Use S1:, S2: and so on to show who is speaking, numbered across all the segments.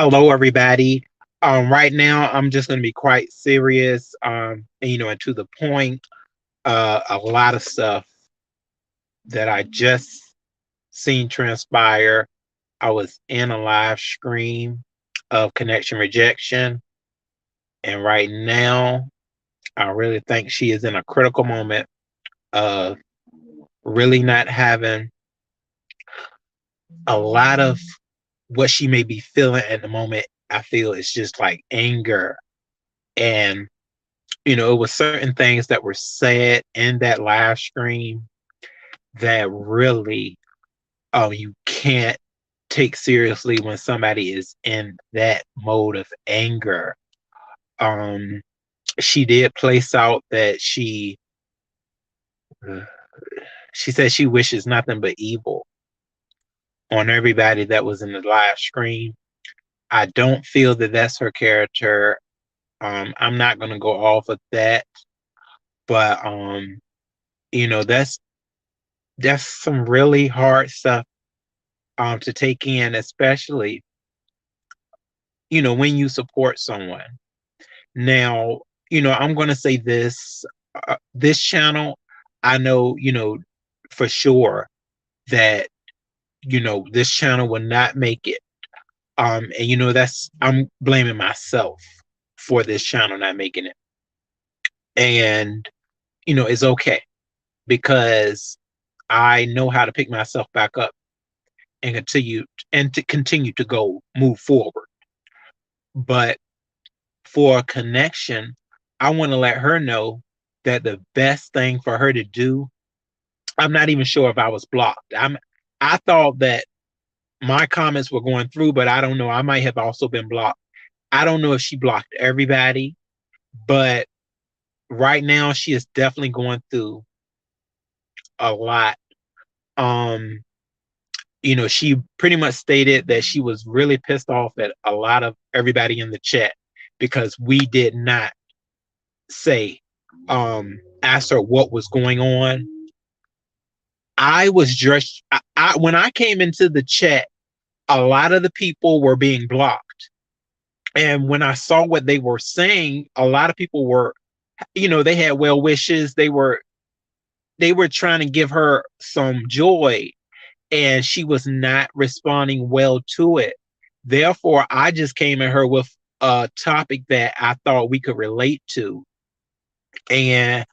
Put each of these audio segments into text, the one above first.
S1: Hello, everybody. Right now, I'm just going to be quite serious, and to the point. A lot of stuff that I just seen transpire. I was in a live stream of Connection Rejection, and right now, I really think she is in a critical moment of really not having a lot of what she may be feeling at the moment. I feel it's just like anger and it was certain things that were said in that live stream that really you can't take seriously when somebody is in that mode of anger. Um she did place out that she said she wishes nothing but evil on everybody that was in the live stream. I don't feel that that's her character. I'm not going to go off of that, but that's some really hard stuff to take in, especially when you support someone. Now, I'm going to say this: this channel, I know, for sure that this channel will not make it. And that's I'm blaming myself for this channel not making it, and it's okay because I know how to pick myself back up and to continue to go move forward. But for a connection, I want to let her know that the best thing for her to do, I'm not even sure if I was blocked. I thought that my comments were going through, but I don't know. I might have also been blocked. I don't know if she blocked everybody, but right now she is definitely going through a lot. Um, she pretty much stated that she was really pissed off at a lot of everybody in the chat because we did not say ask her what was going on. I was just when I came into the chat, a lot of the people were being blocked. And when I saw what they were saying, a lot of people were, they had well wishes. They were trying to give her some joy, and she was not responding well to it. Therefore, I just came at her with a topic that I thought we could relate to. And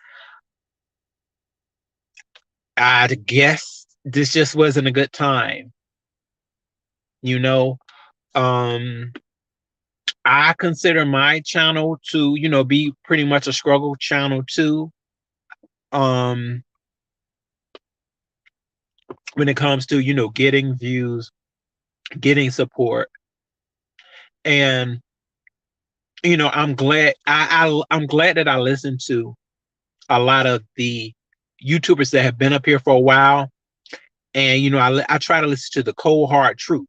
S1: I guess this just wasn't a good time, you know. Um I consider my channel to, be pretty much a struggle channel too. Um when it comes to, getting views, getting support. And I'm glad I'm glad that I listened to a lot of the YouTubers that have been up here for a while. And I try to listen to the cold hard truth.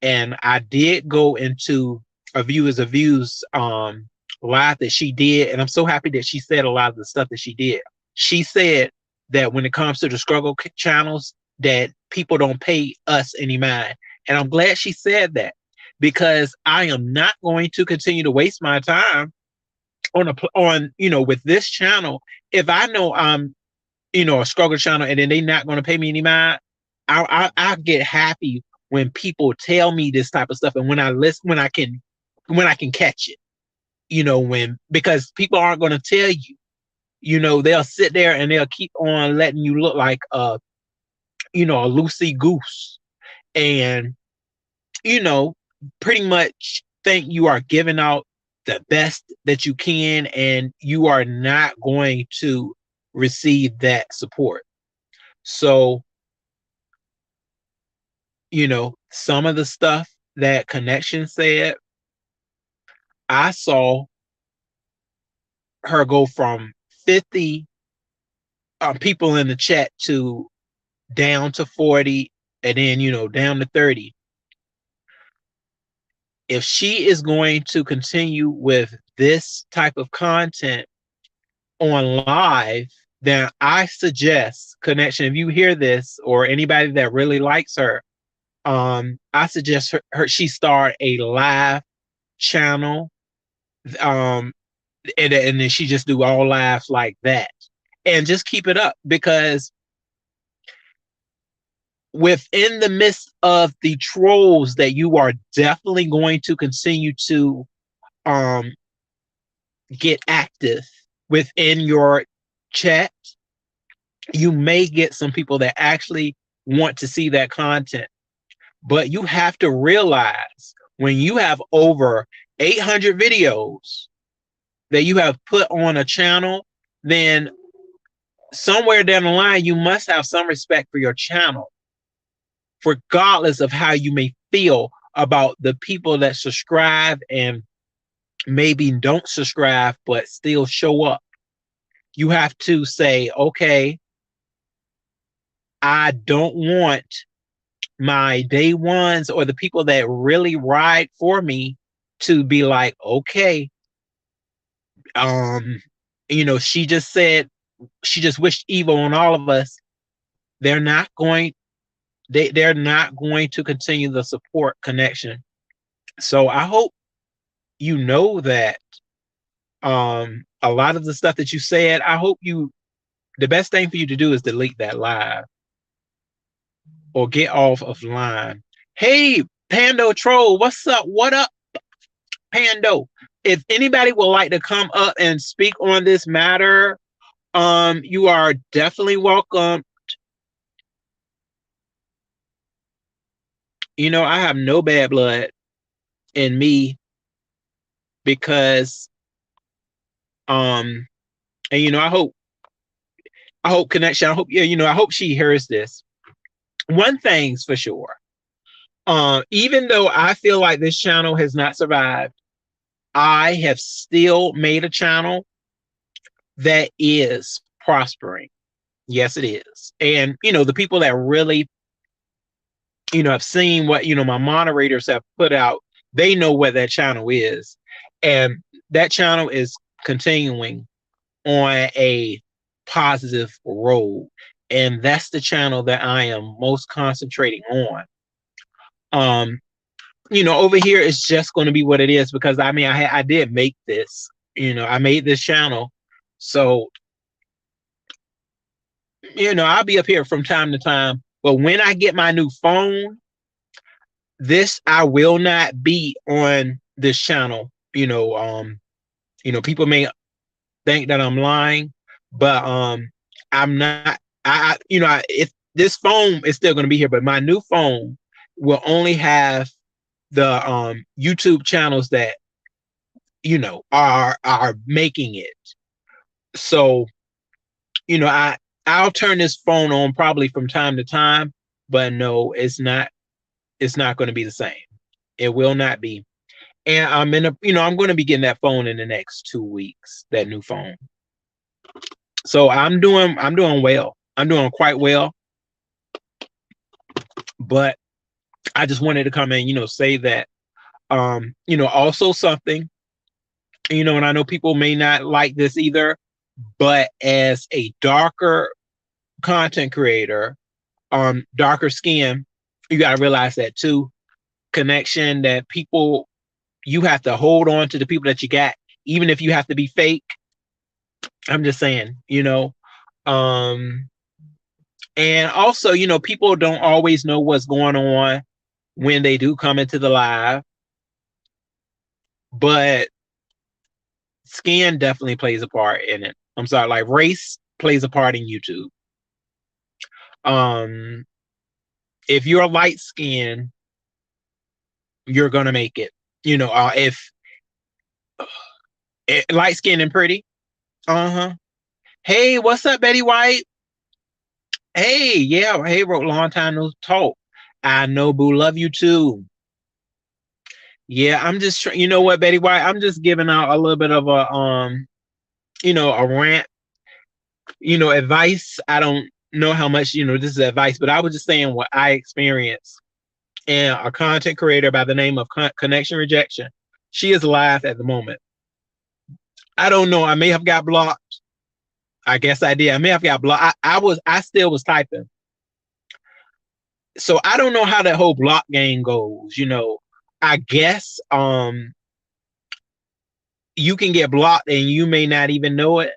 S1: And I did go into a viewers of views live that she did, and I'm so happy that she said a lot of the stuff that she did. She said that when it comes to the struggle channels, that people don't pay us any mind, and I'm glad she said that because I am not going to continue to waste my time with this channel if I know I'm a struggle channel and then they not going to pay me any mind. I get happy when people tell me this type of stuff and when I listen, when I can catch it. When because people aren't going to tell you. They'll sit there and they'll keep on letting you look like a loosey goose, and you know pretty much think you are giving out the best that you can, and you are not going to receive that support. So some of the stuff that Connection said, I saw her go from 50 people in the chat to down to 40, and then down to 30. If she is going to continue with this type of content on live, then I suggest, Connection, if you hear this or anybody that really likes her, I suggest she start a live channel, um, and then she just do all lives like that, and just keep it up, because within the midst of the trolls that you are definitely going to continue to um get active within your chat, you may get some people that actually want to see that content. But you have to realize, when you have over 800 videos that you have put on a channel, then somewhere down the line, you must have some respect for your channel, regardless of how you may feel about the people that subscribe and maybe don't subscribe, but still show up. You have to say, okay, I don't want my day ones or the people that really ride for me to be like, okay, um, she just said, she just wished evil on all of us. They're not going, they're not going to continue the support connection. So I hope you know that a lot of the stuff that you said, I hope the best thing for you to do is delete that live or get off of line. Hey, Pando Troll, what's up? What up, Pando? If anybody would like to come up and speak on this matter, you are definitely welcome. I have no bad blood in me, because and I hope connection, I hope she hears this. One thing's for sure. Even though I feel like this channel has not survived, I have still made a channel that is prospering. Yes, it is. And the people that really, have seen what, my moderators have put out, they know what that channel is. And that channel is continuing on a positive road. And that's the channel that I am most concentrating on. Over here it's just going to be what it is, because I did make this. I made this channel. So, I'll be up here from time to time. But when I get my new phone, I will not be on this channel. People may think that I'm lying, but I'm not. If this phone is still going to be here, but my new phone will only have the YouTube channels that are making it. So I'll turn this phone on probably from time to time, but no, it's not going to be the same. It will not be. And I'm going to be getting that phone in the next 2 weeks, that new phone. So I'm doing well. I'm doing quite well. But I just wanted to come and say that also something, and I know people may not like this either, but as a darker content creator, darker skin, you got to realize that too. Connection, that people, you have to hold on to the people that you got, even if you have to be fake. I'm just saying, and also, people don't always know what's going on when they do come into the live, but skin definitely plays a part in it. I'm sorry, like race plays a part in YouTube. If you're light skin, you're gonna make it. If light skin and pretty. Hey, what's up, Betty White? Hey, yeah, hey, wrote long time no talk. I know, boo, love you too. Yeah, I'm just you know what, Betty White, I'm just giving out a little bit of a a rant, advice. I don't know how much this is advice, but I was just saying what I experienced. And a content creator by the name of Connection Rejection, she is live at the moment. I don't know, I may have got blocked. I guess I did. I may have got blocked. I still was typing. So I don't know how that whole block game goes. I guess you can get blocked and you may not even know it.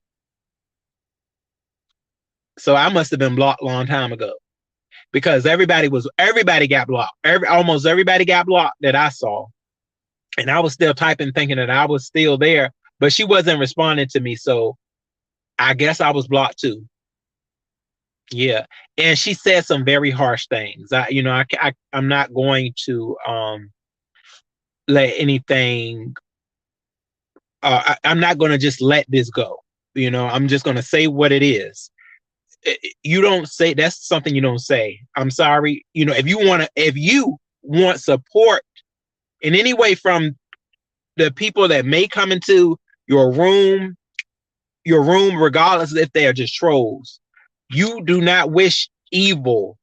S1: So I must have been blocked a long time ago because everybody got blocked. Almost everybody got blocked that I saw. And I was still typing thinking that I was still there, but she wasn't responding to me. So I guess I was blocked too. Yeah. And she said some very harsh things. I'm not going to let anything I'm not going to just let this go. I'm just going to say what it is. You don't say, that's something you don't say. I'm sorry. If you want support in any way from the people that may come into your room, regardless if they are just trolls, you do not wish evil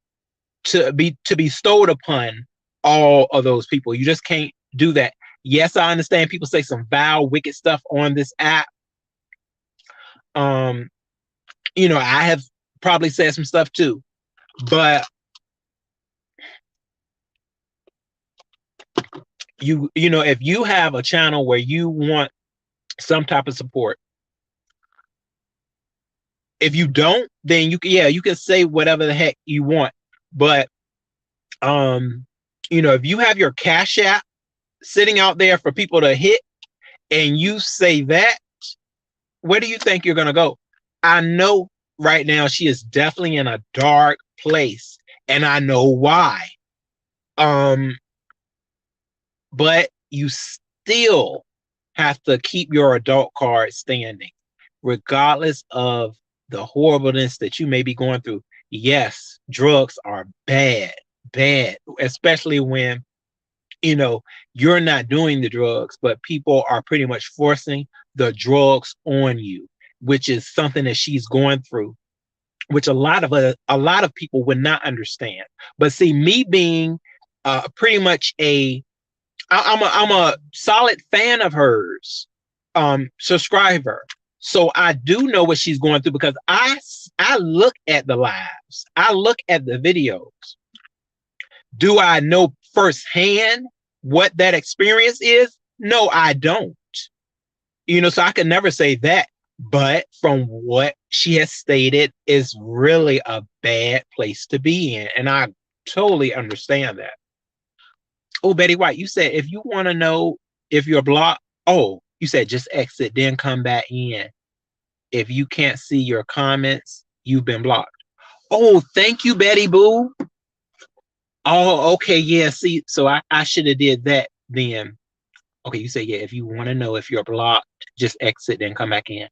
S1: to be bestowed upon all of those people. You just can't do that. Yes, I understand people say some vile, wicked stuff on this app. I have probably said some stuff too, but if you have a channel where you want some type of support, if you don't, then you can say whatever the heck you want. But if you have your Cash App sitting out there for people to hit and you say that, where do you think you're going to go? I know right now she is definitely in a dark place, and I know why. But you still have to keep your adult card standing, regardless of the horribleness that you may be going through. Yes, drugs are bad, especially when you're not doing the drugs, but people are pretty much forcing the drugs on you, which is something that she's going through, which a lot of people would not understand. But see, me being pretty much I'm a solid fan of hers, subscriber. So I do know what she's going through because I look at the lives, I look at the videos. Do I know firsthand what that experience is? No, I don't. So I can never say that. But from what she has stated, is really a bad place to be in. And I totally understand that. Oh, Betty White, you said if you want to know if you're blocked, you said just exit, then come back in. If you can't see your comments, you've been blocked. Oh, thank you, Betty Boo. Oh, okay, yeah. See, so I should have did that then. Okay, you say yeah. If you want to know if you're blocked, just exit, then come back in.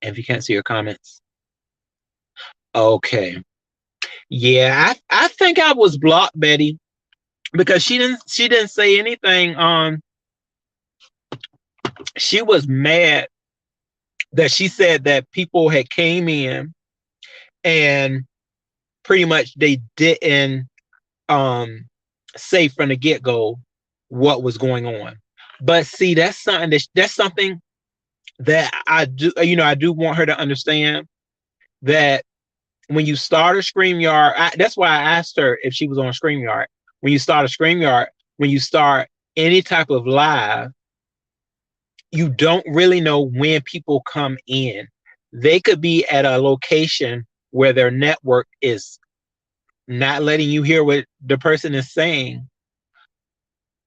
S1: And if you can't see your comments, okay. Yeah, I think I was blocked, Betty, because she didn't say anything. She was mad that she said that people had came in and pretty much they didn't say from the get-go what was going on. But see, that's something that I do, I do want her to understand that when you start a StreamYard, that's why I asked her if she was on StreamYard. When you start a StreamYard, when you start any type of live, you don't really know when people come in. They could be at a location where their network is not letting you hear what the person is saying.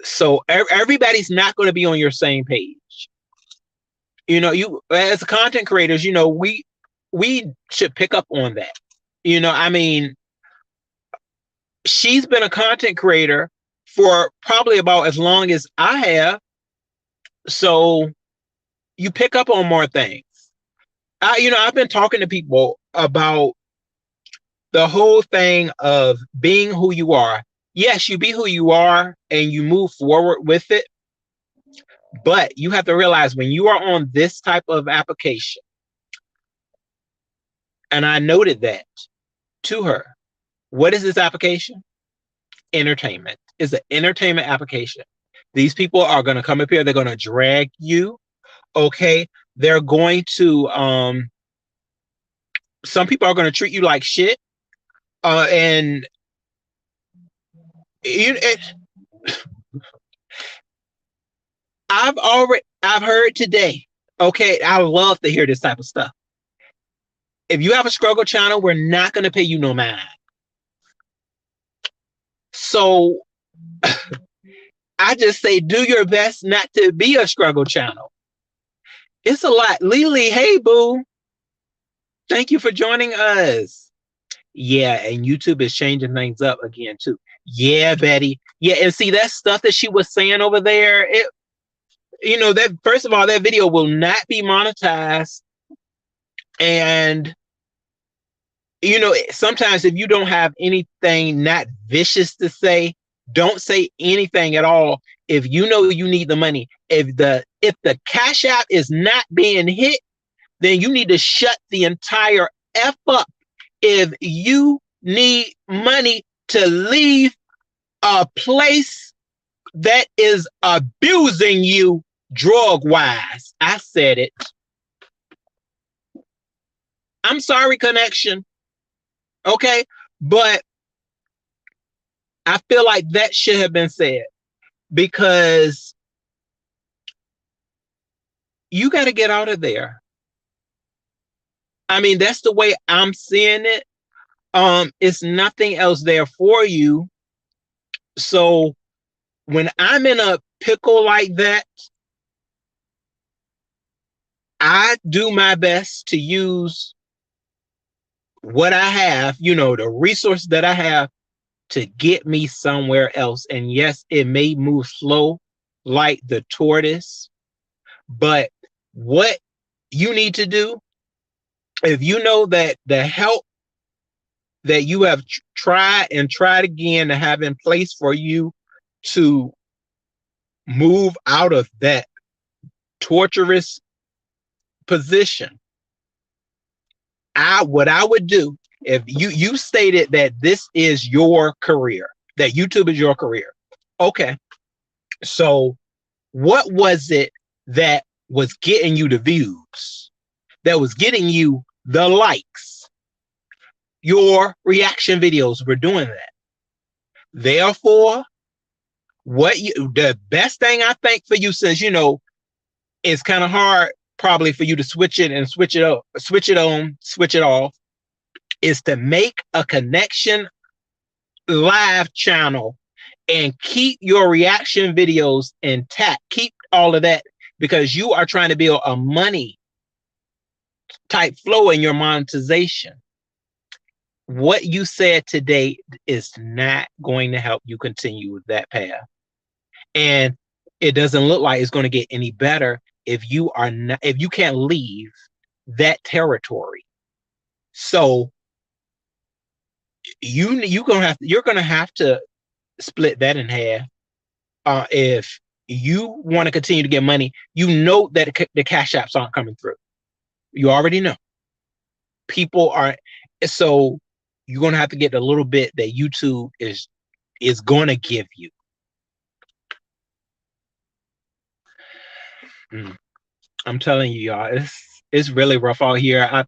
S1: So everybody's not going to be on your same page. You as content creators, we should pick up on that. I mean, she's been a content creator for probably about as long as I have. So you pick up on more things. I've been talking to people about the whole thing of being who you are. Yes, you be who you are and you move forward with it. But you have to realize when you are on this type of application, and I noted that to her, what is this application? Entertainment. It's an entertainment application. These people are going to come up here. They're going to drag you. Okay. They're going to, some people are going to treat you like shit. And I've heard today. Okay, I love to hear this type of stuff. If you have a struggle channel, we're not going to pay you no mind. So I just say, do your best not to be a struggle channel. It's a lot. Lily, hey boo. Thank you for joining us. Yeah, and YouTube is changing things up again too. Yeah, Betty. Yeah, and see that stuff that she was saying over there. That first of all, that video will not be monetized, and sometimes if you don't have anything not vicious to say, don't say anything at all. If you know you need the money, if the Cash App is not being hit, then you need to shut the entire F up. If you need money to leave a place that is abusing you drug wise, I said it. I'm sorry, connection. Okay, but I feel like that should have been said, because you got to get out of there. I mean, that's the way I'm seeing it. It's nothing else there for you. So when I'm in a pickle like that, I do my best to use what I have, the resources that I have, to get me somewhere else. And yes, it may move slow like the tortoise, but what you need to do, if you know that the help that you have tried and tried again to have in place for you to move out of that torturous position, what I would do, if you stated that this is your career, that YouTube is your career. Okay. So what was it that was getting you the views, that was getting you the likes? Your reaction videos were doing that. Therefore, the best thing I think for you, since it's kind of hard probably for you to switch it and switch it up, switch it on, switch it off, is to make a connection live channel and keep your reaction videos intact. Keep all of that, because you are trying to build a money type flow in your monetization. What you said today is not going to help you continue with that path. And it doesn't look like it's going to get any better if you can't leave that territory. So you're gonna have to split that in half. If you want to continue to get money, that the Cash Apps aren't coming through. You already know. People are, so you're gonna have to get the little bit that YouTube is gonna give you. I'm telling you, y'all, it's really rough out here.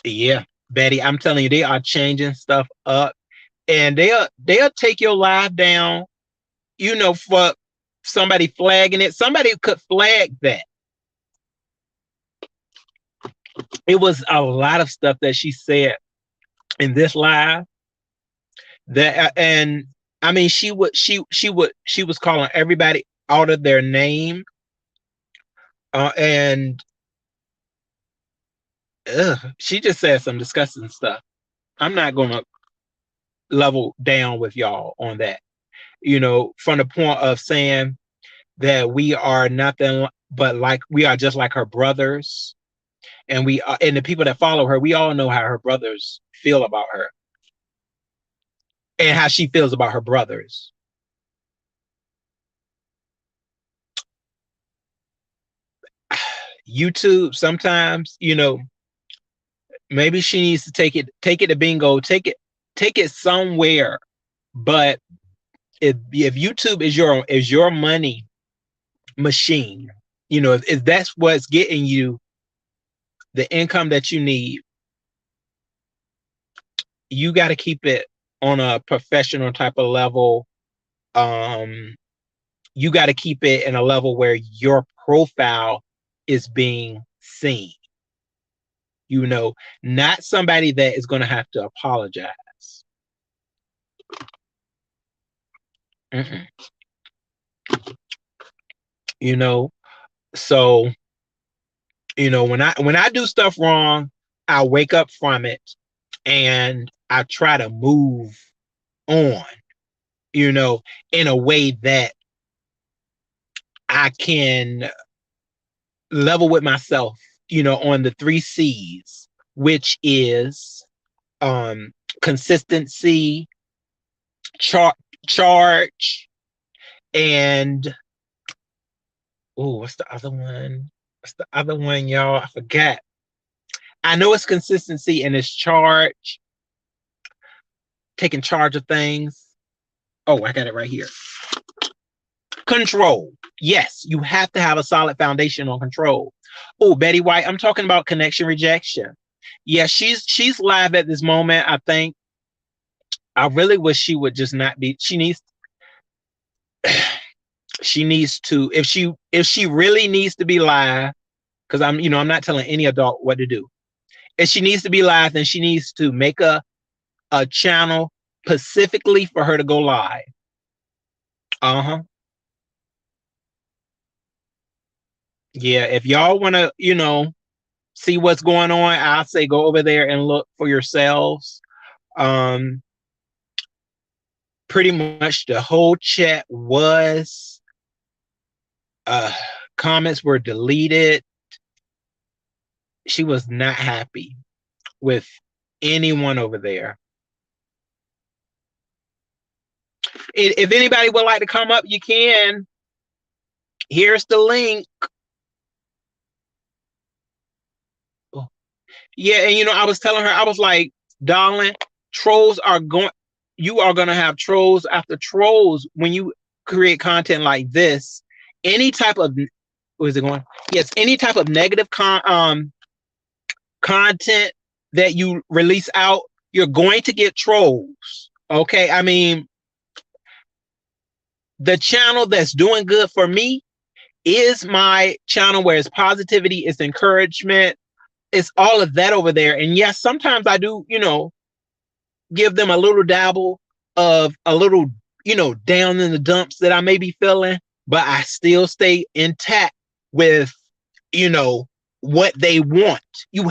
S1: Yeah, Betty, I'm telling you, they are changing stuff up, and they'll take your live down, for somebody flagging it. Somebody could flag that. It was a lot of stuff that she said in this live that, and I mean, she was calling everybody out of their name, and she just said some disgusting stuff. I'm not gonna level down with y'all on that, from the point of saying that we are nothing but we are just like her brothers, and and the people that follow her, we all know how her brothers feel about her and how she feels about her brothers. YouTube, sometimes, maybe she needs to take it to bingo, take it somewhere. But if YouTube is your money machine, if that's what's getting you the income that you need, you got to keep it on a professional type of level. Um, you got to keep it in a level where your profile is being seen. You know, not somebody that is going to have to apologize. Mm-mm. You know, so when I do stuff wrong, I wake up from it and I try to move on. You know, in a way that I can level with myself. You know, on the three C's, which is um consistency, char- charge, and oh, what's the other one? What's the other one, y'all? I forgot. I know it's consistency and it's charge, taking charge of things. Oh, I got it right here. Control. Yes, you have to have a solid foundation on control. Oh, Betty White, I'm talking about connection rejection. Yeah, she's live at this moment. I think I really wish she would just not be. She needs to, if she really needs to be live, because I'm not telling any adult what to do. If she needs to be live, then she needs to make a channel specifically for her to go live. Uh-huh. Yeah, if y'all want to, see what's going on, I'll say go over there and look for yourselves. Um, Pretty much the whole chat was uh comments were deleted. She was not happy with anyone over there. If anybody would like to come up, you can. Here's the link. Yeah, and I was telling her, I was like, darling, trolls are going, you are going to have trolls after trolls when you create content like this. Any type of, where is it going? Yes, any type of negative content that you release out, you're going to get trolls. Okay, I mean, the channel that's doing good for me is my channel where it's positivity, it's encouragement, it's all of that over there. And yes, sometimes I do, give them a little dabble of a little, down in the dumps that I may be feeling, but I still stay intact with, you know, what they want. You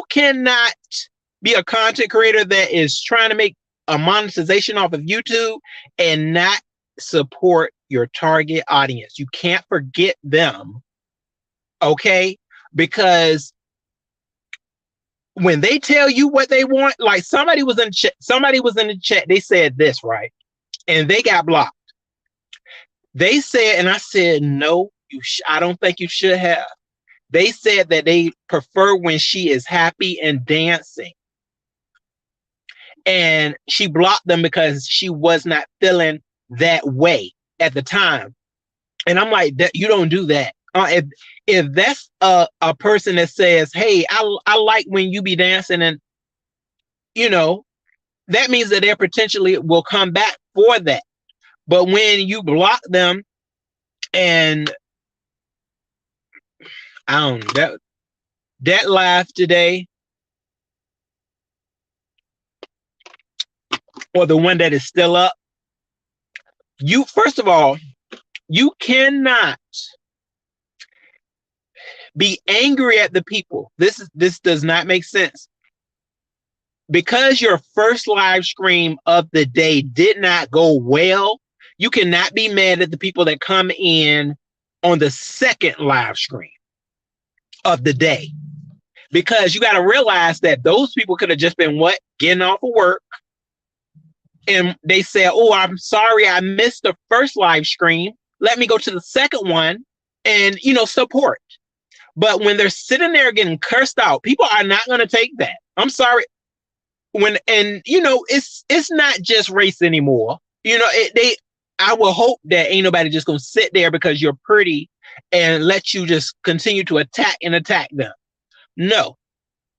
S1: cannot be a content creator that is trying to make a monetization off of YouTube and not support your target audience. You can't forget them. Okay? Because when they tell you what they want, like somebody was in the chat, they said this, right? And they got blocked. They said, and I said, no, I don't think you should have. They said that they prefer when she is happy and dancing. And she blocked them because she was not feeling that way at the time. And I'm like, you don't do that. If that's a person that says, hey, I like when you be dancing, and you know, that means that they potentially will come back for that. But when you block them, and I don't know, that live today, or the one that is still up, you, first of all, you cannot be angry at the people. This does not make sense. Because your first live stream of the day did not go well, you cannot be mad at the people that come in on the second live stream of the day. Because you got to realize that those people could have just been getting off of work. And they said, oh, I'm sorry, I missed the first live stream. Let me go to the second one and, support. But when they're sitting there getting cursed out, people are not going to take that. I'm sorry. It's not just race anymore. I will hope that ain't nobody just going to sit there because you're pretty and let you just continue to attack them. No.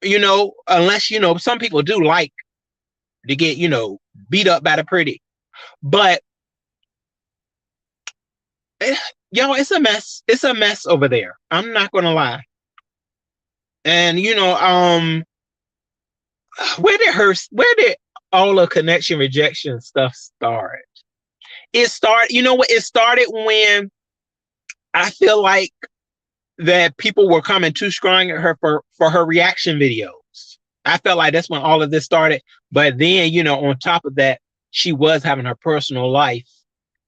S1: Unless, some people do like to get, beat up by the pretty. But eh, it's a mess. It's a mess over there. I'm not gonna lie. And where did all the connection rejection stuff start? You know what? It started when I feel like that people were coming too strong at her for her reaction videos. I felt like that's when all of this started. But then, on top of that, she was having her personal life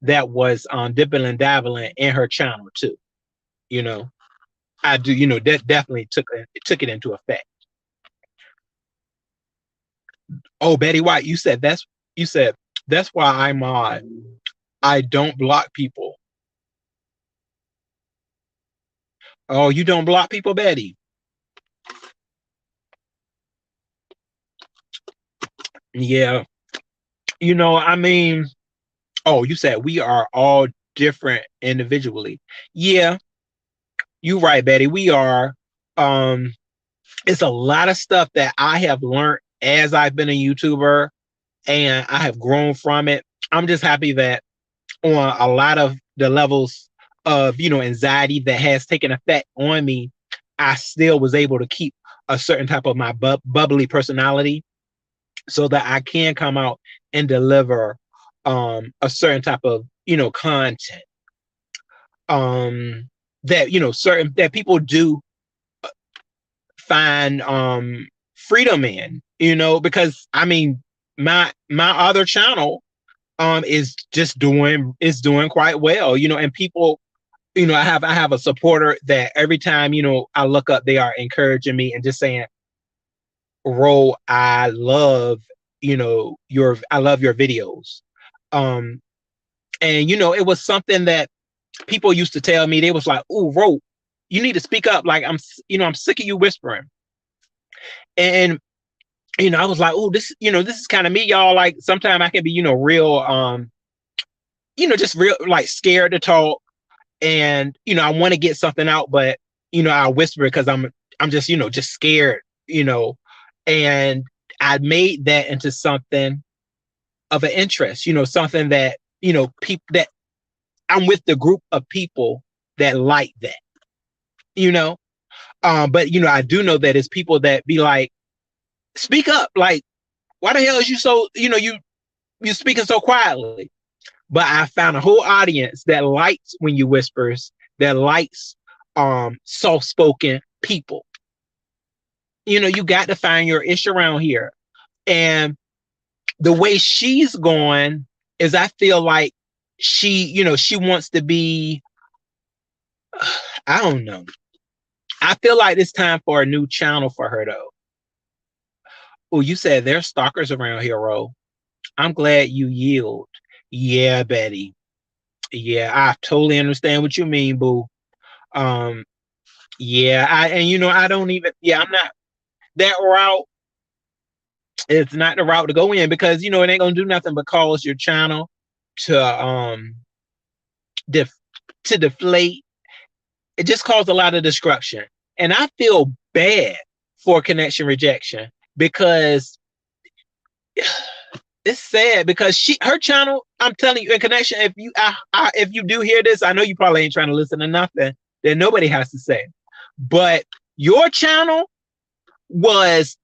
S1: that was dipping and dabbling in her channel too. You know, I do. That definitely took it into effect. Oh, Betty White, you said that's why I'm on. I don't block people. Oh, you don't block people, Betty? Yeah. I mean, oh, you said we are all different individually. Yeah, you're right, Betty. We are. Um, it's a lot of stuff that I have learned as I've been a YouTuber, and I have grown from it. I'm just happy that on a lot of the levels of anxiety that has taken effect on me, I still was able to keep a certain type of my bubbly personality so that I can come out and deliver a certain type of content that certain that people do find freedom in, because I mean my other channel is doing quite well, and people, I have a supporter that every time I look up, they are encouraging me and just saying, Ro, I love your videos. um and it was something that people used to tell me. They was like, "Oh, Ro, you need to speak up. Like I'm sick of you whispering." And I was like, "Oh, this is kind of me, y'all. Like sometimes I can be, real, just real, like scared to talk, and I want to get something out, but I whisper because I'm just scared, and I made that into something of an interest, something that people that I'm with the group of people that like that, you know. But I do know that it's people that be like, speak up, like, why the hell is you so, you speaking so quietly? But I found a whole audience that likes when you whispers, that likes soft spoken people. You got to find your ish around here. And the way she's going is, I feel like she wants to be, I don't know. I feel like it's time for a new channel for her though. Oh, you said there's stalkers around here, Ro. I'm glad you yield. Yeah, Betty. Yeah, I totally understand what you mean, boo. Um, yeah, I don't even, yeah, I'm not that route. It's not the route to go in, because it ain't gonna do nothing but cause your channel to def- to deflate. It just caused a lot of destruction. And I feel bad for connection rejection, because it's sad, because her channel, I'm telling you, in connection, if you do hear this, I know you probably ain't trying to listen to nothing that nobody has to say, but your channel was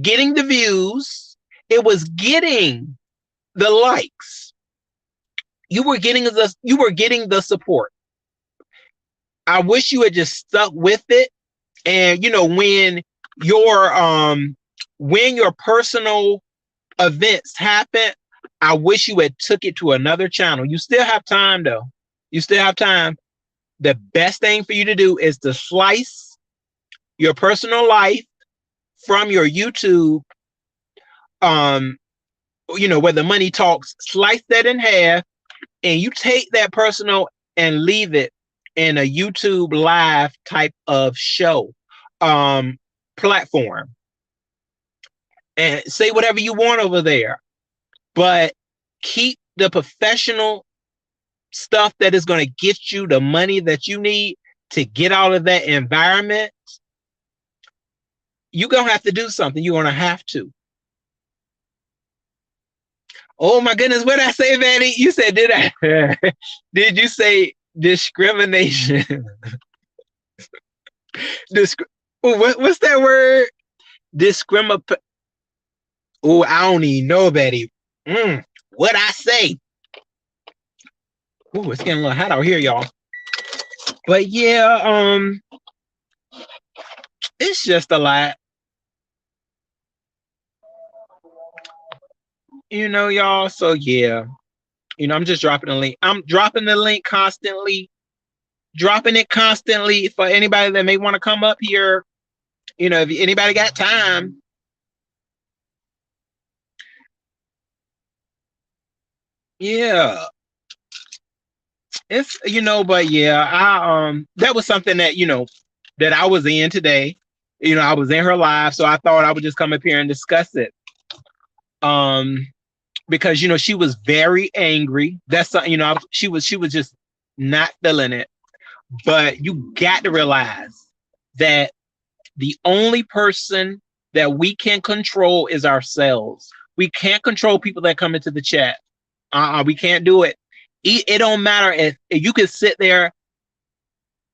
S1: getting the views, it was getting the likes, you were getting the support. I wish you had just stuck with it. And your um when your personal events happen, I wish you had took it to another channel. You still have time though. You still have time. The best thing for you to do is to slice your personal life from your YouTube, um, where the money talks, slice that in half, and you take that personal and leave it in a YouTube live type of show, um, platform, and say whatever you want over there, but keep the professional stuff that is going to get you the money that you need to get out of that environment. you're gonna have to do something. You're gonna have to. Oh my goodness, what did I say, Vanny? You said, did I? Did you say discrimination? Disc- what's that word? Discrimin. Oh, I don't even know, Betty. What I say? Oh, it's getting a little hot out here, y'all. But yeah, it's just a lot. Y'all. So yeah, I'm just dropping the link. I'm dropping the link constantly, dropping it constantly for anybody that may want to come up here. If anybody got time. Yeah. It's but yeah, I that was something that that I was in today. I was in her live, so I thought I would just come up here and discuss it. Um because she was very angry. That's something, she was just not feeling it. But you got to realize that the only person that we can control is ourselves. We can't control people that come into the chat. We can't do it. It don't matter if you can sit there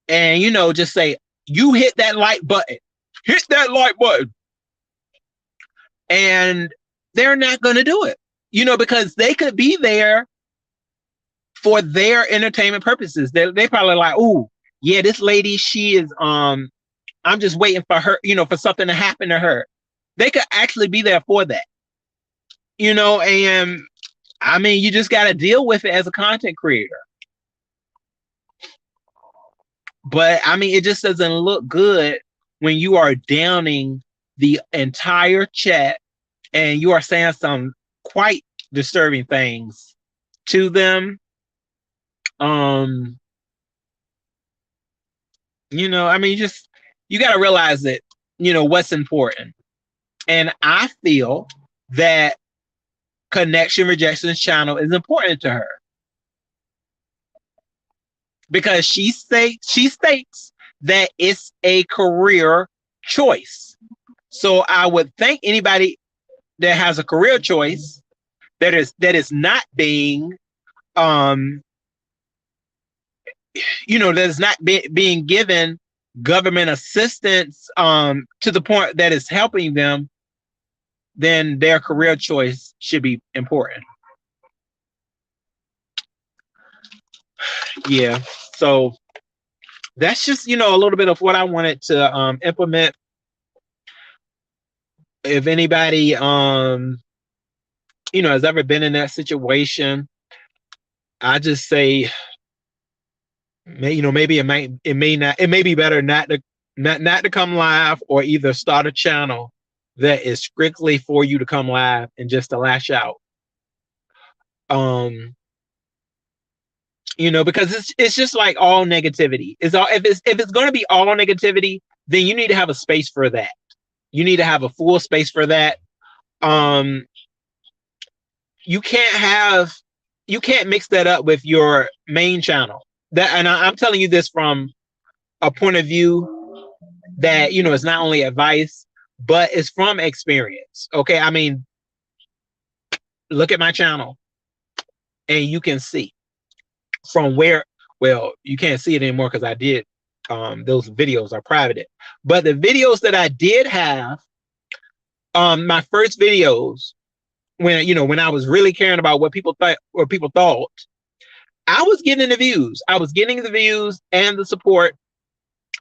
S1: and just say, you hit that like button, hit that like button, and they're not going to do it, because they could be there for their entertainment purposes. They probably like, oh yeah, this lady, she is I'm just waiting for her, for something to happen to her. They could actually be there for that, and I mean, you just got to deal with it as a content creator. But I mean, it just doesn't look good when you are downing the entire chat and you are saying some quite disturbing things to them. I mean, you got to realize that, what's important. And I feel that Connection Rejections channel is important to her because she states that it's a career choice. So I would think anybody that has a career choice that is not being that is not being given government assistance to the point that is helping them, then their career choice should be important. Yeah. So that's just, a little bit of what I wanted to implement. If anybody has ever been in that situation, I just say, maybe it may be better not to come live, or either start a channel that is strictly for you to come live and just to lash out. Because it's just like all negativity. If it's going to be all negativity, then you need to have a space for that. You need to have a full space for that. You can't mix that up with your main channel. And I'm telling you this from a point of view that it's not only advice, but it's from experience. Okay, I mean, look at my channel, and you can see from where. Well, you can't see it anymore because I did. Those videos are private, but the videos that I did have, my first videos, when I was really caring about what people thought, I was getting the views. I was getting the views and the support,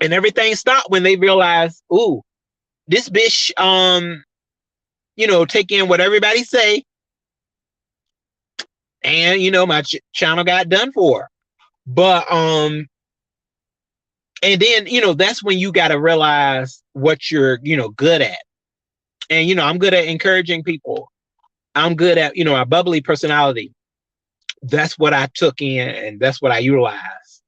S1: and everything stopped when they realized, ooh, this bitch, take in what everybody say, and my channel got done for. But and then that's when you got to realize what you're good at. And I'm good at encouraging people. I'm good at a bubbly personality. That's what I took in, and that's what I utilized.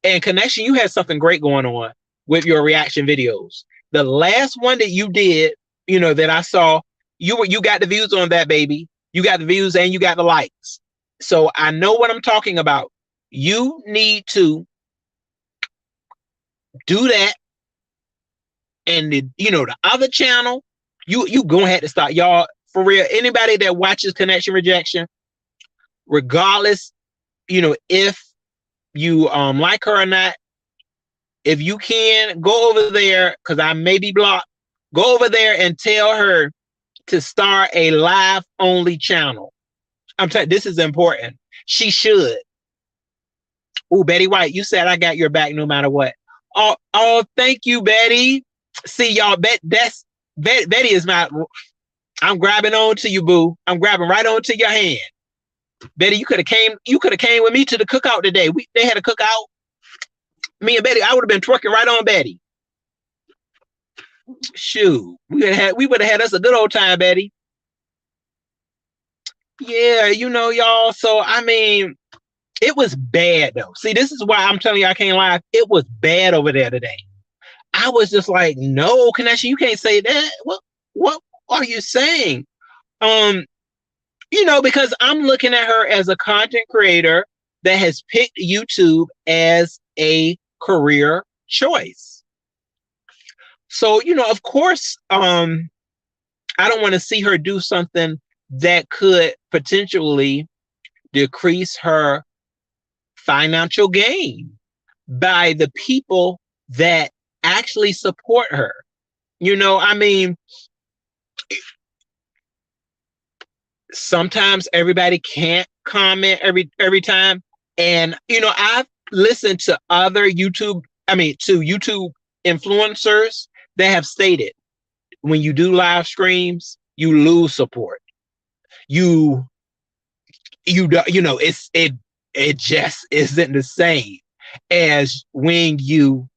S1: And Connection, you had something great going on with your reaction videos. The last one that you did, that I saw, you got the views on that, baby. You got the views and you got the likes. So I know what I'm talking about. You need to do that and the other channel, you gonna have to stop, y'all, for real. Anybody that watches Connection Rejection, regardless, if you like her or not, if you can go over there, because I may be blocked, go over there and tell her to start a live only channel. I'm telling you, this is important. She should. Oh, Betty White, you said I got your back no matter what. Oh, thank you, Betty. See, y'all, Betty is my. I'm grabbing on to you, boo. I'm grabbing right on to your hand. Betty, you could have came. You could have came with me to the cookout today. They had a cookout. Me and Betty, I would have been twerking right on Betty. Shoot, we would have had us a good old time, Betty. Yeah, y'all. So I mean, it was bad though. See, this is why I'm telling you I can't lie. It was bad over there today. I was just like, no, Connection, you can't say that. What are you saying? Because I'm looking at her as a content creator that has picked YouTube as a career choice. So, of course, I don't want to see her do something that could potentially decrease her financial gain by the people that actually support her. I mean, sometimes everybody can't comment every time. And, I've listened to other YouTube influencers that have stated when you do live streams, you lose support. It just isn't the same as when you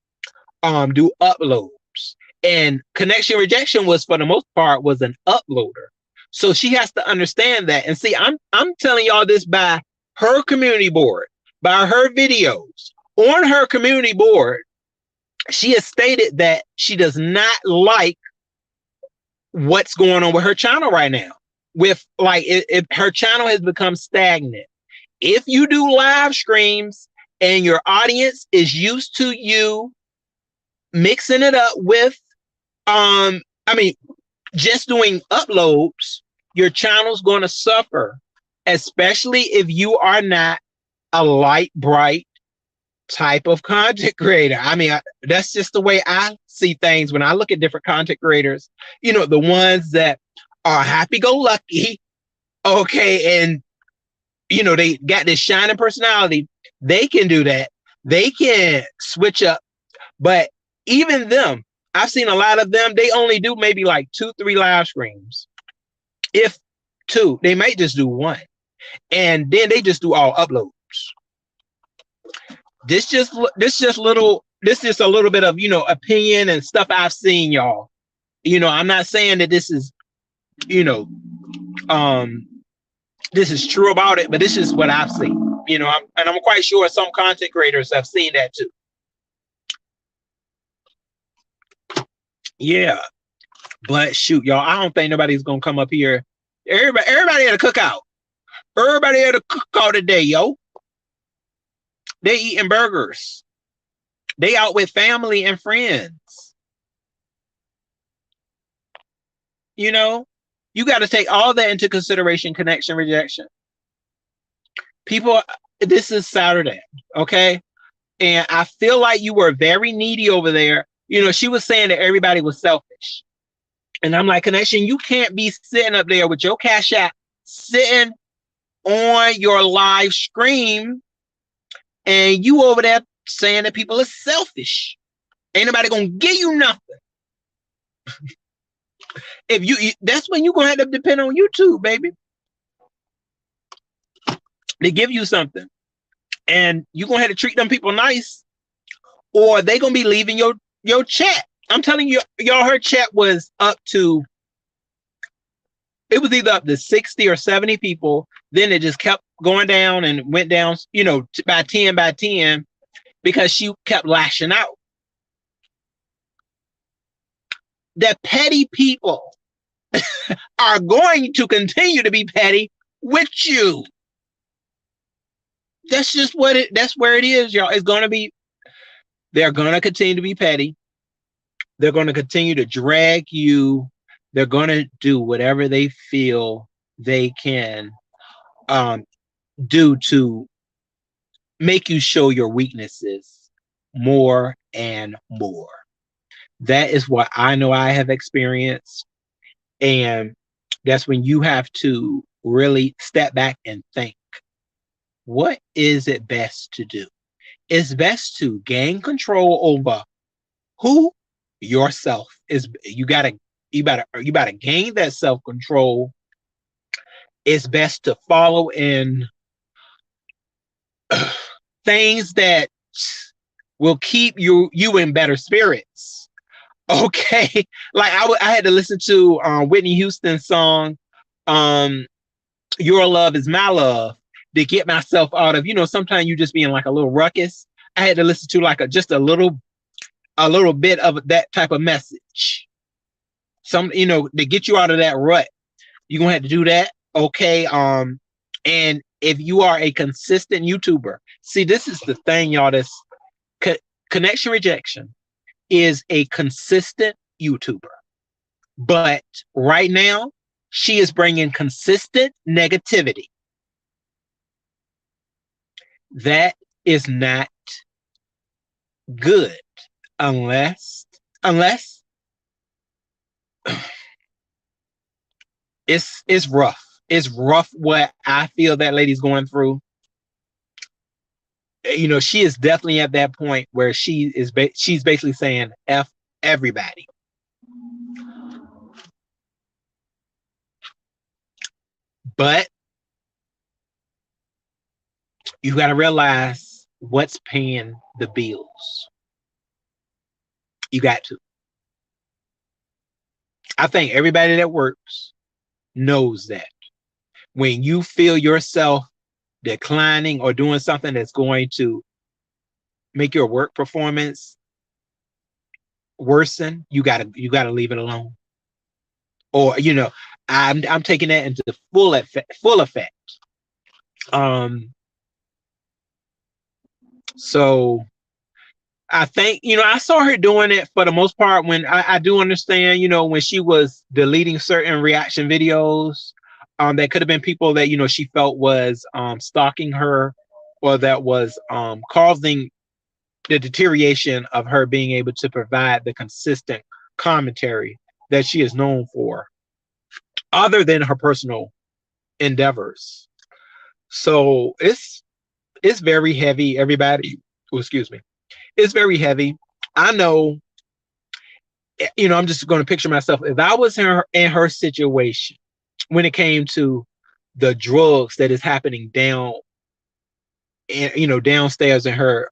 S1: do uploads. And Connection Rejection was, for the most part, was an uploader. So she has to understand that. And see, I'm telling y'all this by her community board, by her videos. On her community board, she has stated that she does not like what's going on with her channel right now. With if her channel has become stagnant. If you do live streams and your audience is used to you mixing it up with just doing uploads, your channel's going to suffer, especially if you are not a light, bright type of content creator. That's just the way I see things when I look at different content creators. The ones that are happy-go-lucky, okay, and they got this shining personality. They can do that. They can switch up. But even them, I've seen a lot of them, they only do maybe like 2-3 live streams. If 2, they might just do 1. And then they just do all uploads. This just a little bit of, opinion and stuff I've seen, y'all. I'm not saying that this is, this is true about it, but this is what I've seen. I'm quite sure some content creators have seen that too. Yeah, but shoot, y'all, I don't think nobody's gonna come up here. Everybody at a cookout. Everybody at a cookout today, yo. They eating burgers. They out with family and friends. You got to take all that into consideration. Connection Rejection. People, this is Saturday, okay? And I feel like you were very needy over there. She was saying that everybody was selfish. And I'm like, Connection, you can't be sitting up there with your Cash App, sitting on your live stream, and you over there saying that people are selfish. Ain't nobody gonna give you nothing. That's when you're gonna have to depend on YouTube, baby. They give you something. And you're gonna have to treat them people nice, or they gonna be leaving your chat. I'm telling you, y'all, her chat was up to, it was either up to 60 or 70 people. Then it just kept going down and went down, by 10 because she kept lashing out. The petty people are going to continue to be petty with you. That's just that's where it is, y'all. It's going to be, they're going to continue to be petty. They're going to continue to drag you. They're going to do whatever they feel they can um, do to make you show your weaknesses more and more. That is what I know I have experienced. And that's when you have to really step back and think, what is it best to do? It's best to gain control over who yourself is. You gotta gain that self-control. It's best to follow in things that will keep you in better spirits. Okay. Like I had to listen to Whitney Houston's song, um, Your Love Is My Love, to get myself out of, sometimes you just being like a little ruckus. I had to listen to like just a little bit of that type of message. To get you out of that rut. You're gonna have to do that. Okay. And if you are a consistent YouTuber, see, this is the thing, y'all. This connection rejection is a consistent YouTuber. But right now, she is bringing consistent negativity. That is not good unless it's rough. It's rough what I feel that lady's going through. She is definitely at that point where she's basically saying F everybody. But you got to realize what's paying the bills. You got to. I think everybody that works knows that when you feel yourself declining or doing something that's going to make your work performance worsen, you gotta leave it alone. Or I'm taking that into full effect. Um, so I think, I saw her doing it for the most part. When I do understand, when she was deleting certain reaction videos, that could have been people that, she felt was stalking her, or that was causing the deterioration of her being able to provide the consistent commentary that she is known for, other than her personal endeavors. So it's very heavy, everybody. Oh, excuse me. It's very heavy. I know, I'm just going to picture myself. If I was in her situation when it came to the drugs that is happening downstairs in her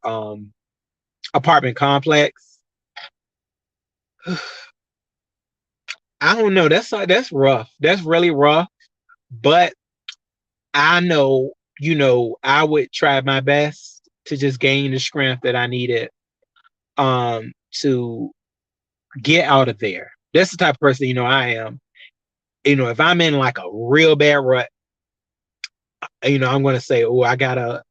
S1: apartment complex, I don't know. That's rough. That's really rough. But I know, I would try my best to just gain the strength that I needed to get out of there. That's the type of person, I am. If I'm in like a real bad rut, I'm gonna say, oh, I gotta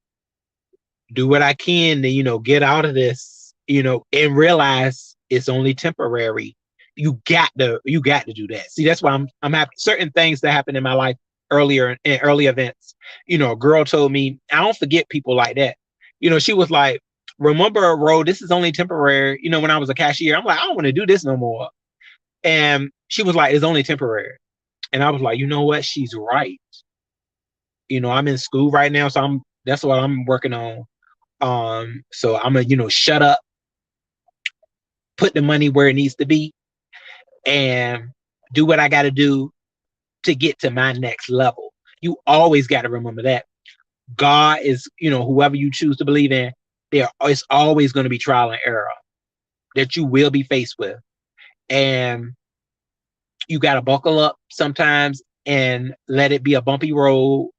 S1: do what I can to, get out of this, and realize it's only temporary. You got to do that. See, that's why I'm having certain things that happened in my life earlier in early events. A girl told me, I don't forget people like that. She was like, remember, Ro, this is only temporary. When I was a cashier, I'm like, I don't want to do this no more. And she was like, it's only temporary. And I was like, you know what? She's right. I'm in school right now, so that's what I'm working on. So I'm gonna, shut up, put the money where it needs to be, and do what I gotta do to get to my next level. You always gotta remember that. God is, whoever you choose to believe in, there is always going to be trial and error that you will be faced with. And you got to buckle up sometimes and let it be a bumpy road.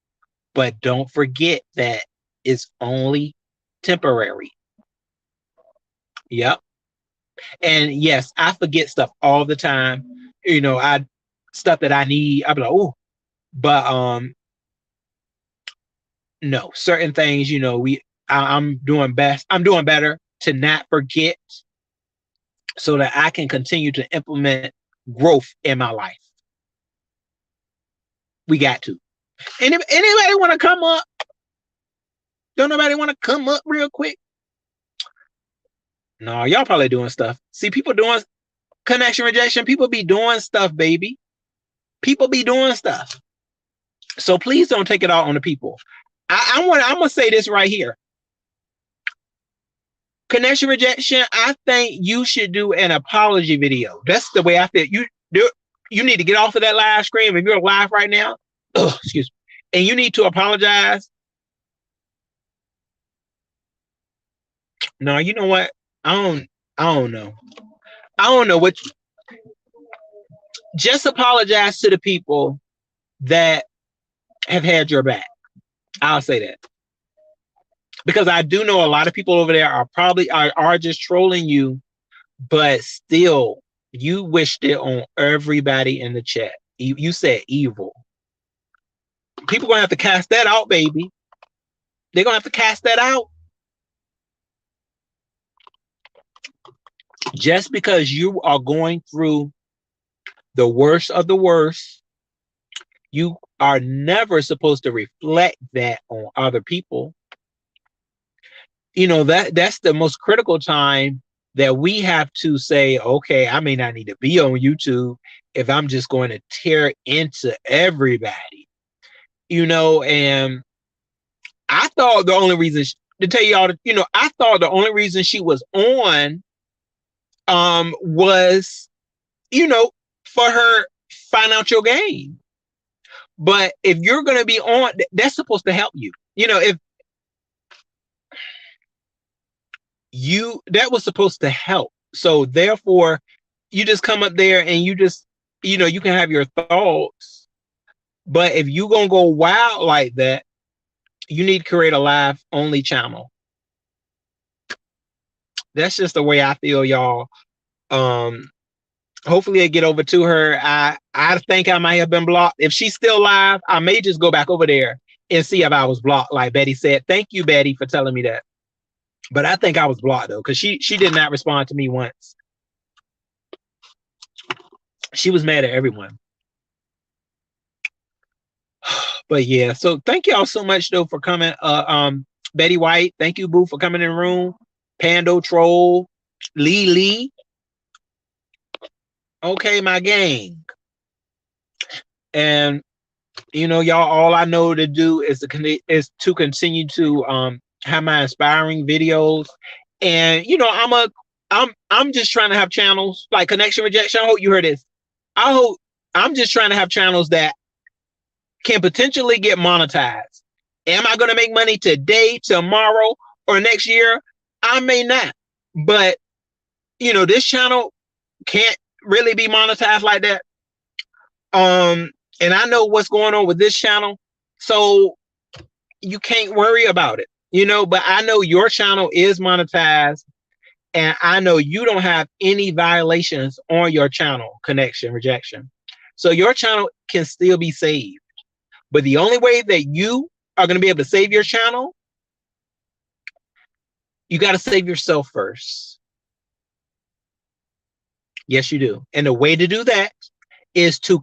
S1: But don't forget that it's only temporary. Yep. And yes, I forget stuff all the time. I stuff that I need. I'm like, oh, but no, certain things, I'm doing best. I'm doing better to not forget so that I can continue to implement growth in my life. We got to. Anybody want to come up? Don't nobody want to come up real quick? No, y'all probably doing stuff. See, people doing connection rejection. People be doing stuff, baby. People be doing stuff. So please don't take it out on the people. I'm gonna say this right here. Connection rejection, I think you should do an apology video. That's the way I feel. You need to get off of that live stream. If you're live right now, excuse me, and you need to apologize. No, you know what? I don't know. I don't know what. Just apologize to the people that have had your back. I'll say that. Because I do know a lot of people over there are probably are just trolling you, but still you wished it on everybody in the chat. You said evil. People gonna have to cast that out, baby. They're gonna have to cast that out. Just because you are going through the worst of the worst, you are never supposed to reflect that on other people. You know, that's the most critical time that we have to say, okay, I may not need to be on YouTube if I'm just going to tear into everybody. You know, and I thought the only reason, to tell y'all, you know, I thought the only reason she was on was, you know, for her financial gain. But if you're going to be on, that's supposed to help you. You know, if that was supposed to help. So therefore, you just come up there and you just, you know, you can have your thoughts. But if you going to go wild like that, you need to create a live only channel. That's just the way I feel, y'all. Hopefully I get over to her. I think I might have been blocked. If she's still live, I may just go back over there and see if I was blocked, like Betty said. Thank you, Betty, for telling me that. But I think I was blocked though, because she did not respond to me once. She was mad at everyone. But yeah, so thank y'all so much though for coming. Betty White, thank you, boo, for coming in the room. Pando Troll, Lee. Okay, my gang. And you know, y'all, all I know to do is to continue to have my inspiring videos. And you know, I'm just trying to have channels like Connection Rejection. I hope you heard this. I'm just trying to have channels that can potentially get monetized. Am I going to make money today, tomorrow, or next year? I may not. But you know, this channel can't really be monetized like that. And I know what's going on with this channel, so you can't worry about it, you know. But I know your channel is monetized, and I know you don't have any violations on your channel, Connection Rejection. So your channel can still be saved. But the only way that you are going to be able to save your channel, you got to save yourself first. Yes, you do. And the way to do that is to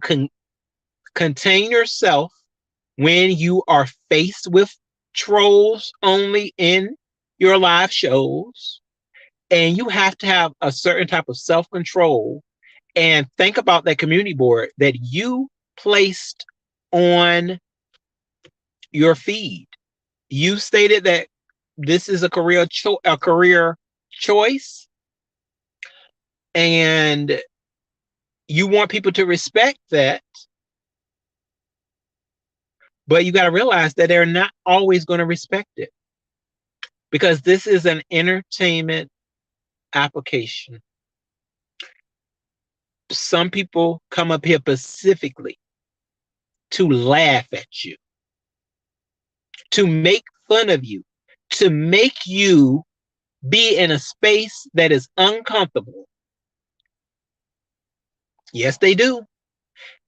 S1: contain yourself when you are faced with trolls only in your live shows. And you have to have a certain type of self-control and think about that community board that you placed on your feed. You stated that this is a career choice, and you want people to respect that. But you got to realize that they're not always going to respect it, because this is an entertainment application. Some people come up here specifically to laugh at you, to make fun of you, to make you be in a space that is uncomfortable. Yes, they do.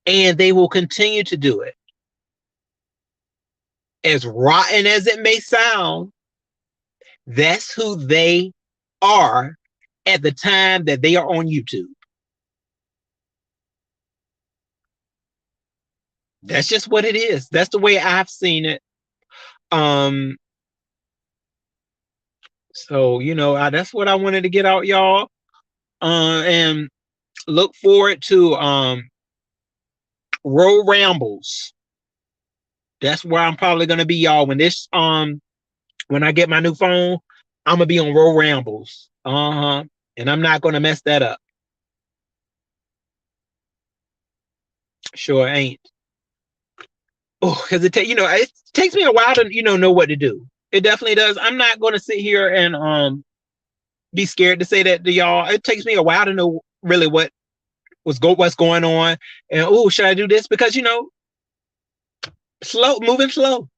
S1: And they will continue to do it. As rotten as it may sound, that's who they are, at the time that they are on YouTube. That's just what it is. That's the way I've seen it. Um, so that's what I wanted to get out, y'all. And look forward to Road Rambles. That's where I'm probably gonna be, y'all. When I get my new phone, I'm gonna be on Road Rambles. And I'm not gonna mess that up. Sure ain't. Oh, because it takes me a while to know what to do. It definitely does. I'm not gonna sit here and be scared to say that to y'all. It takes me a while to know really what's going on, and oh, should I do this? Because moving slow,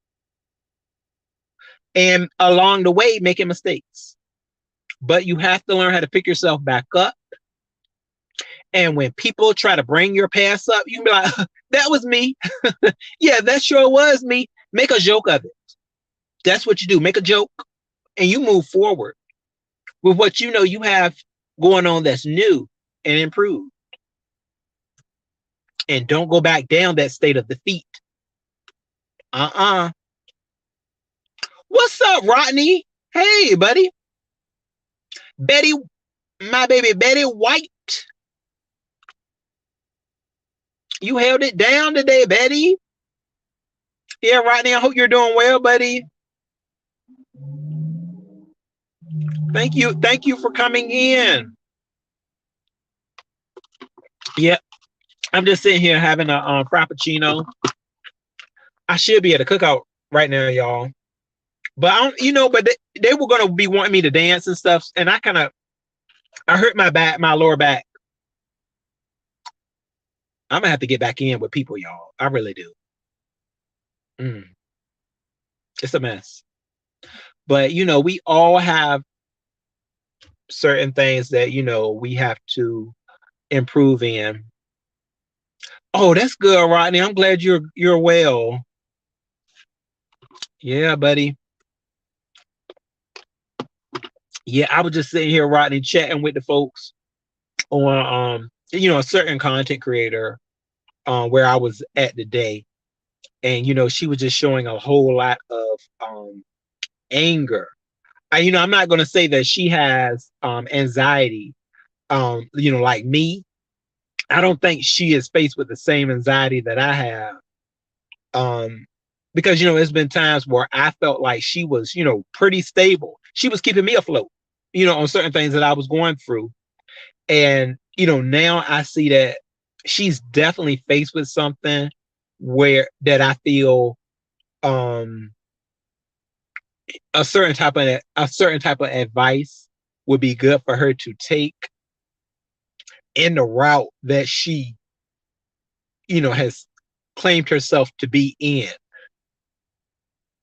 S1: and along the way making mistakes. But you have to learn how to pick yourself back up. And when people try to bring your past up, you can be like, that was me. Yeah, that sure was me. Make a joke of it. That's what you do. Make a joke and you move forward with what you have going on that's new and improved. And don't go back down that state of defeat. What's up, Rodney? Hey, buddy. Betty, my baby Betty White. You held it down today, Betty. Yeah, Rodney, I hope you're doing well, buddy. Thank you for coming in. Yep, I'm just sitting here having a frappuccino. I should be at a cookout right now, y'all. But but they were gonna be wanting me to dance and stuff, and I hurt my lower back. I'm gonna have to get back in with people, y'all. I really do. It's a mess. But we all have certain things that we have to improve in. Oh, that's good, Rodney. I'm glad you're well. Yeah, buddy. Yeah, I was just sitting here, Rodney, chatting with the folks on a certain content creator where I was at today. And she was just showing a whole lot of anger. I'm not going to say that she has anxiety like me. I don't think she is faced with the same anxiety that I have. Because it's been times where I felt like she was pretty stable. She was keeping me afloat on certain things that I was going through. And now I see that she's definitely faced with something where that I feel a certain type of advice would be good for her to take in the route that she has claimed herself to be in.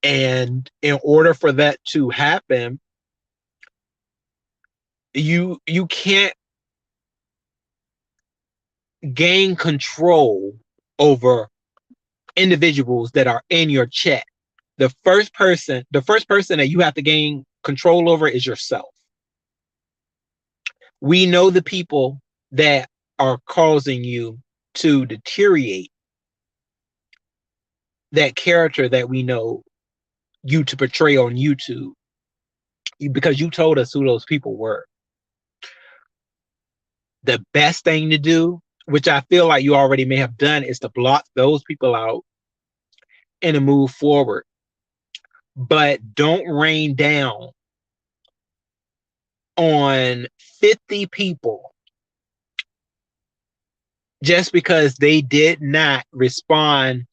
S1: And in order for that to happen, you can't gain control over individuals that are in your chat. The first person that you have to gain control over is yourself. We know the people that are causing you to deteriorate that character that we know you to portray on YouTube, because you told us who those people were. The best thing to do, which I feel like you already may have done, is to block those people out and to move forward. But don't rain down on 50 people just because they did not respond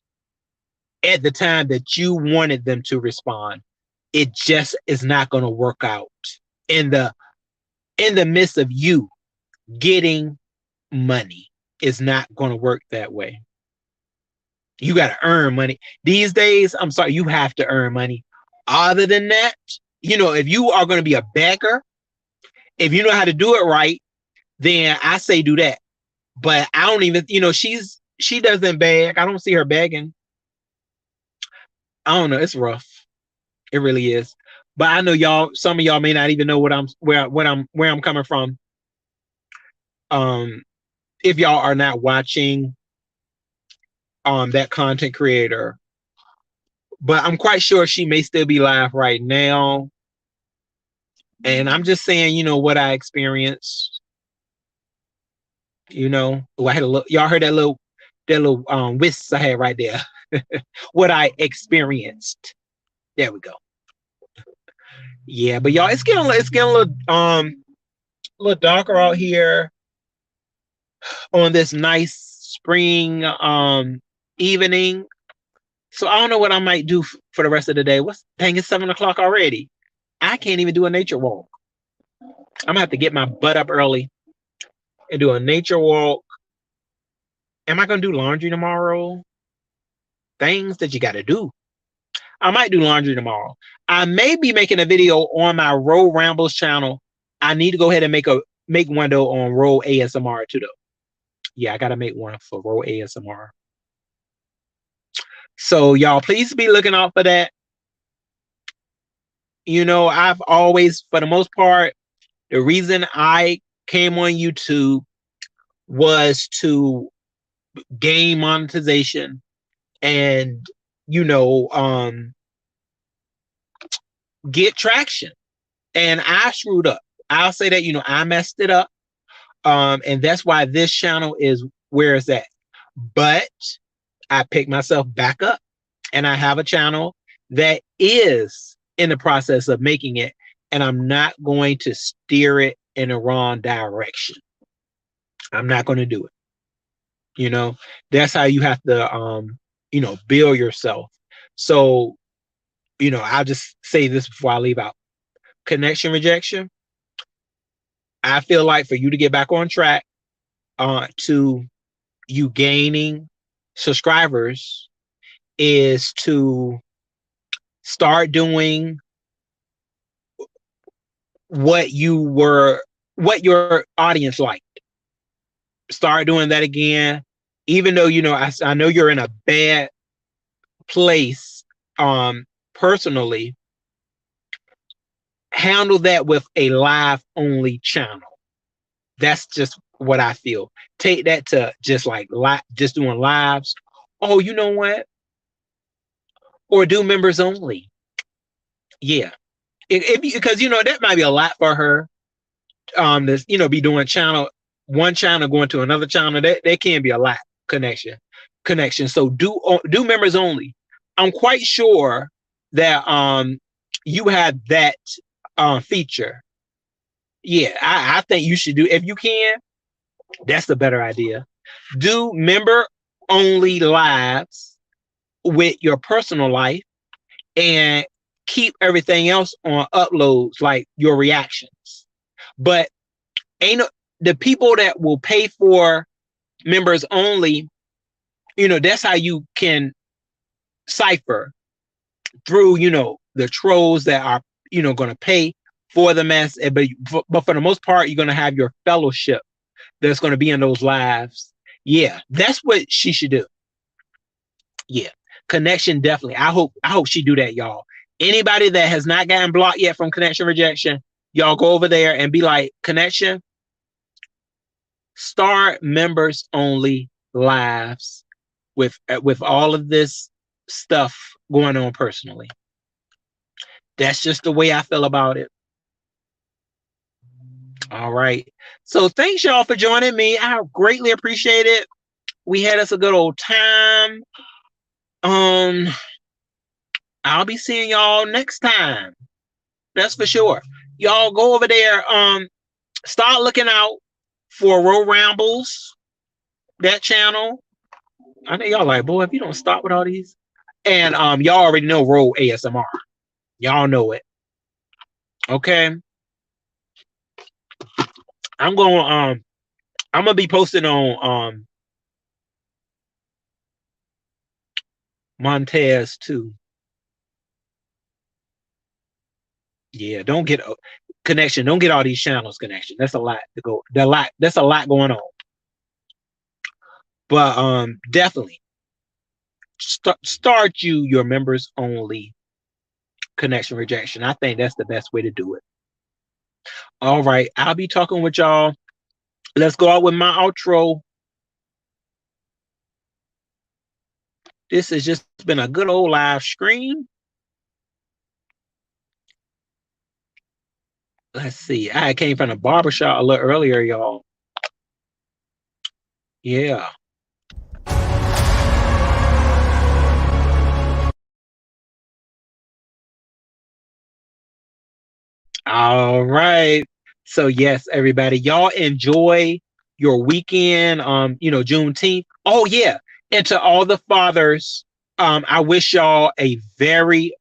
S1: at the time that you wanted them to respond. It just is not going to work out in the midst of you getting money. It's not going to work that way. You got to earn money these days. I'm sorry, you have to earn money. Other than that, if you are going to be a beggar, if you know how to do it right, then I say do that. But I don't even, she doesn't beg. I don't see her begging. I don't know. It's rough. It really is. But I know some of y'all may not even know where I'm coming from. Um, if y'all are not watching that content creator, but I'm quite sure she may still be live right now. And I'm just saying, what I experienced. I had a look. Y'all heard that little whisk I had right there. What I experienced. There we go. Yeah, but y'all, it's getting a little darker out here on this nice spring evening. So I don't know what I might do for the rest of the day. Dang, it's 7 o'clock already. I can't even do a nature walk. I'm gonna have to get my butt up early and do a nature walk. Am I gonna do laundry tomorrow? Things that you gotta do. I might do laundry tomorrow. I may be making a video on my Roll Rambles channel. I need to go ahead and make one though on Roll ASMR too though. Yeah, I gotta make one for Roll ASMR. So y'all, please be looking out for that. I've always, for the most part, the reason I came on YouTube was to gain monetization and get traction. And I screwed up. I'll say that I messed it up. And that's why this channel is where it's at. But I picked myself back up and I have a channel that is in the process of making it, and I'm not going to steer it in the wrong direction. I'm not going to do it. That's how you have to build yourself. So I'll just say this before I leave out. Connection rejection. I feel like for you to get back on track to you gaining subscribers is to start doing what your audience liked. Start doing that again, even though I know you're in a bad place personally. Handle that with a live only channel. That's just what I feel. Take that to just just doing lives. Oh, you know what? Or do members only. Yeah, because that might be a lot for her. To be doing one channel going to another channel. That can be a lot connection. So do members only. I'm quite sure that you have that feature. Yeah, I think you should do, if you can. That's the better idea. Do member only lives with your personal life and keep everything else on uploads, like your reactions. But the people that will pay for members only, that's how you can cipher through, the trolls that are, going to pay for the mess. But for the most part, you're going to have your fellowship that's going to be in those lives. Yeah, that's what she should do. Yeah, connection, definitely. I hope she do that, y'all. Anybody that has not gotten blocked yet from connection rejection, y'all go over there and be like, connection, start members only lives with all of this stuff going on personally. That's just the way I feel about it. All right. So thanks y'all for joining me. I greatly appreciate it. We had us a good old time. I'll be seeing y'all next time. That's for sure. Y'all go over there. Start looking out for Roll Rambles, that channel. I know y'all like, boy, if you don't stop with all these. And y'all already know Roll ASMR. Y'all know it. Okay. I'm gonna be posting on Montez too. Yeah, don't get a connection. Don't get all these channels connection. That's a lot to go. That's a lot going on. But definitely start your members only connection rejection. I think that's the best way to do it. All right, I'll be talking with y'all Let's go out with my outro. This has just been a good old live stream. Let's see. I came from the barbershop a little earlier, y'all. Yeah. All right. So yes, everybody, y'all enjoy your weekend. Juneteenth. Oh yeah. And to all the fathers, I wish y'all a very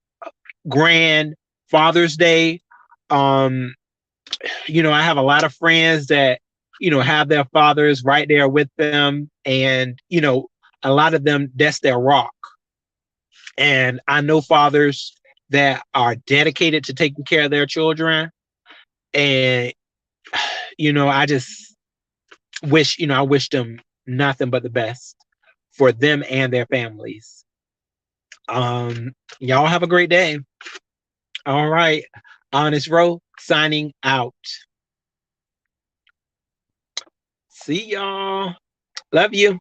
S1: grand Father's Day. Um, I have a lot of friends that, have their fathers right there with them. And, a lot of them, that's their rock. And I know fathers that are dedicated to taking care of their children. And, I just I wish them nothing but the best for them and their families. Y'all have a great day. All right. Honest Row signing out. See y'all. Love you.